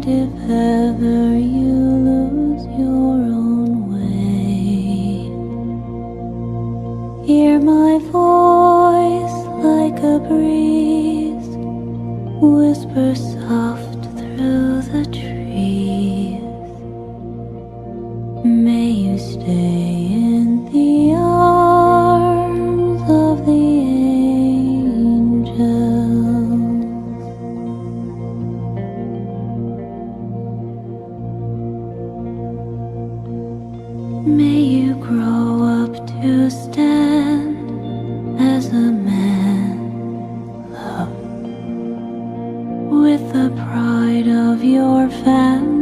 And if ever you lose your own way, hear my voice like a breeze, whisper soft through the trees. May you stay in the arms of the angels. May you grow up to stand as a man, love, with the pride of your family.